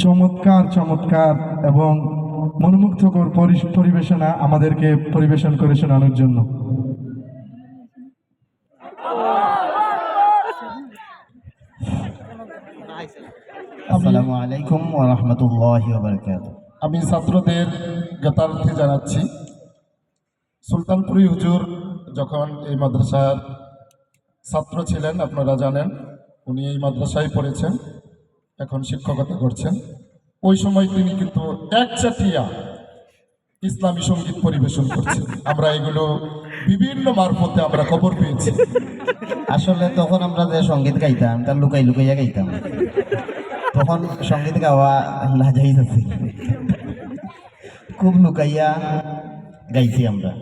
চমৎকার চমৎকার এবং মনোমুগ্ধকর পরিবেশনা আমাদেরকে পরিবেশন করে শোনানোর জন্য। আসসালামু আলাইকুম ওয়া রাহমাতুল্লাহি ওয়া বারাকাতুহু। আমি ছাত্রদের জ্ঞাতার্থে জানাচ্ছি, সুলতানপুরি হুজুর যখন এই মাদ্রাসার ছাত্র ছিলেন, আপনারা জানেন উনি এই মাদ্রাসায় পড়েছেন, এখন শিক্ষকতা করছেন। ওই সময় তিনি কিন্তু একচাটিয়া ইসলামী সঙ্গীত পরিবেশন করছেন। আমরা এগুলো বিভিন্ন মারফতে আমরা খবর পেয়েছি। আসলে তখন আমরা যে সঙ্গীত গাইতাম তার লুকাই লুকাইয়া গাইতাম, তখন সঙ্গীত গাওয়া লাজাই আছে, খুব লুকাইয়া গাইছি আমরা।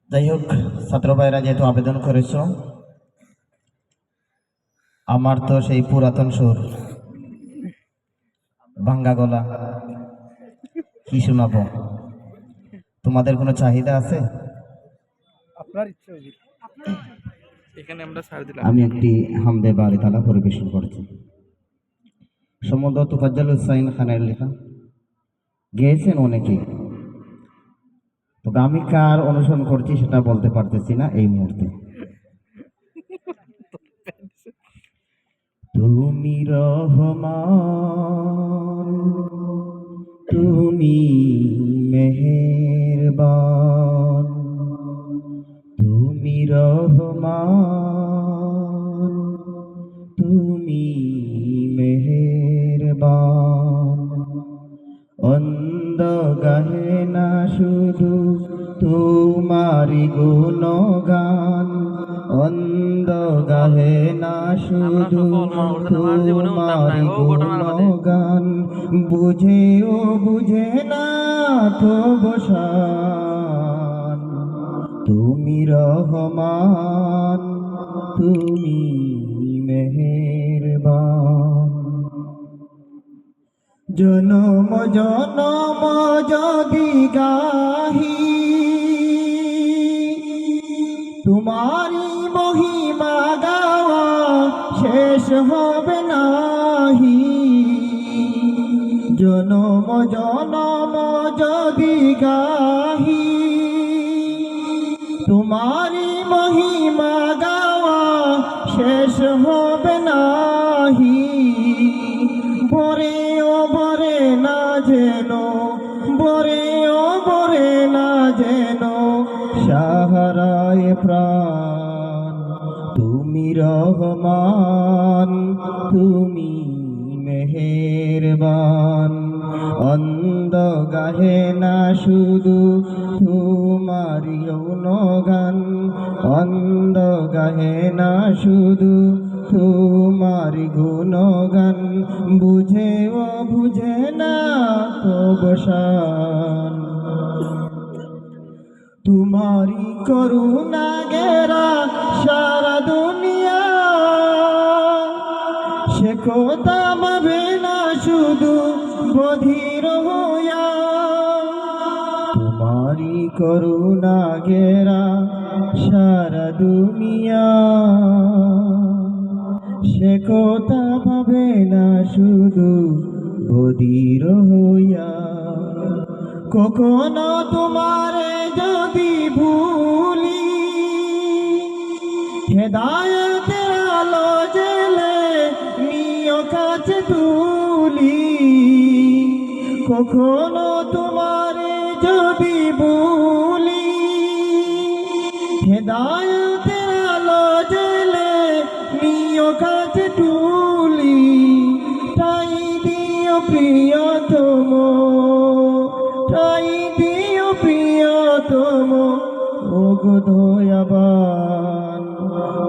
যাই হোক, ছাত্র ভাইরা যেহেতু আবেদন করেছ, আমার তো সেই পুরাতন সুর, ভাঙ্গা গলা কি শোনাবো? তোমাদের কোনো চাহিদা আছে? আমি একটি হামদে বাড়ি তালা পরিবেশন করেছি, সম্বন্ধ তুফাজ্জল হুসাইন খানের লেখা, গেয়েছেন অনেকেই, তবে আমি কার অনুসরণ করছি সেটা বলতে পারতেছি না এই মুহূর্তে। তুমি রহমান, তুমি মেহেরবান, তুমি রহমান, তুমি মেহেরবান, অন্ধ গাহে না শুধু তোমারি গুণগান, অন্ধ গাহে না শুধু তোমারি গুণগান, বুঝেও বুঝে না তো বসান, তুমি রহমান, তুমি মেহেরবান। জনম জনম যদি গাহি তোমারি মহিমা গাওয়া শেষ হবে নাহি, জনম জনম যদি গাহি তোমারি মহিমা গাওয়া শেষ হবে নাহি, বরে ও বরে না যেন, বরে ও বরে না যেন সাহারায় প্রাণ, তুমি রহমান, তুমি মেহেরবান, অন্ধ গাহে না শুধু তোমারি গুণগান, অন্ধ গাহে না শুধু তোমারি গুণগান, বুঝেও বুঝে না তো বসান, তোমারি করুণা গেরা সারা দুনিয়া, সে কথা ভাবে না শুধু বধির হইয়া, তোমারি করুণা গেরা সারা দুনিয়া, সে কথা ভাবে না শুধু বধির হইয়া, কখনো তোমারে যদি ভুলি হেদায়েতের আলো জেলে নিয় কাছে তুলি, কখনো তোমারে যদি ভুলি হেদায়েতের আলো জেলে নিয় কাছে তুলি, তাই দিও প্রিয়তম, তাই দিও প্রিয়তম ওগো দয়াবান,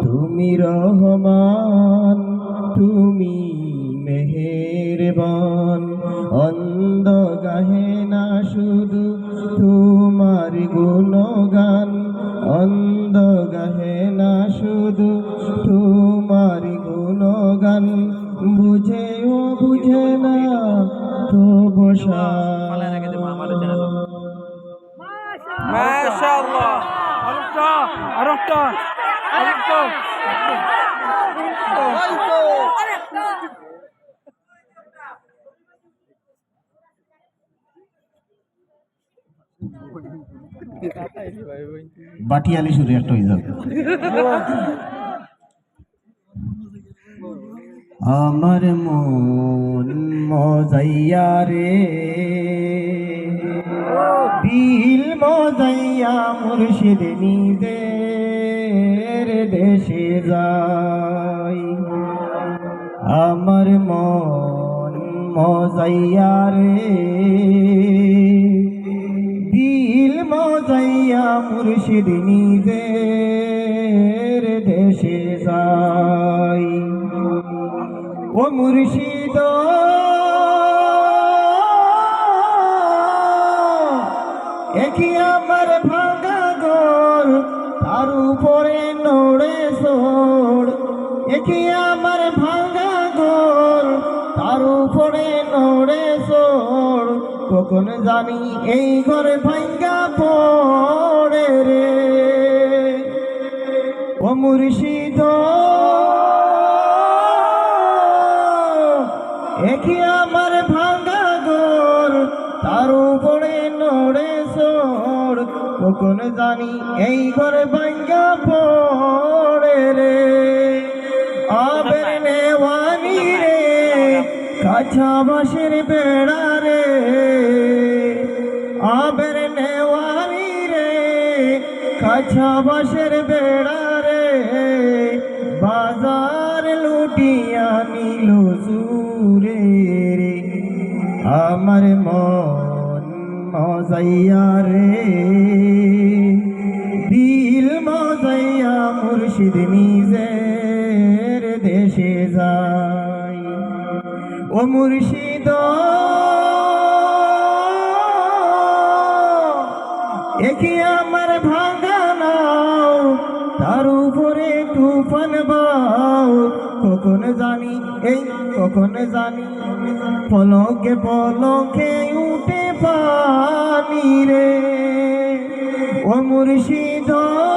তুমি রহমান, তুমি মেহেরবান, অন্ধ গাহে না শুধু তোমারি গুণগান, অন্ধ গাহে না শুধু তোমারি গুণগান, বুঝেও বুঝে না তো বসা। মাশাআল্লাহ, আরেকটা বাটিয়ালি সুরে একটা হয়ে যাবে। আমার মন মজাইয়া রে, দিল মজাইয়া মুর্শিদ নিজের দেশে যাই। আমার মন মজাইয়া রে, দিল মজাইয়া মুর্শিদ নিজের দেশে যাই। ও মুর্শিদ একই আমার ভাঙা ঘর, তার উপরে নড়ে সোড়। একই আমার ভাঙা ঘর, তার উপরে নড়ে সোড়। কখন জানি এই ঘরে ভাঙ্গা পড়ে রে। ও মুর্শিদ একই আমার ভাঙা ঘর, তার উপরে নড়ে সোড়। কখন জানি এই ঘরে ভাঙ্গা পড়ে রে। আবের নেওয়ানি রে, কাছা বাঁশের বেড়া রে। আবের নেওয়ানি রে, কাছা বাঁশের বেড়া রে। বাজার লুটিয়া নিল সুরে রে। আমার মন মজাইয়া রে, দিল মজাইয়া মুর্শিদ নিজের দেশে যাই। ও মুর্শিদ একই আমার ভাঙা নাও, তার উপরে তুফান বাও। কখন জানি এই কখন জানি পলকে পলকে উঠে পানি রে। ও মুর্শিদ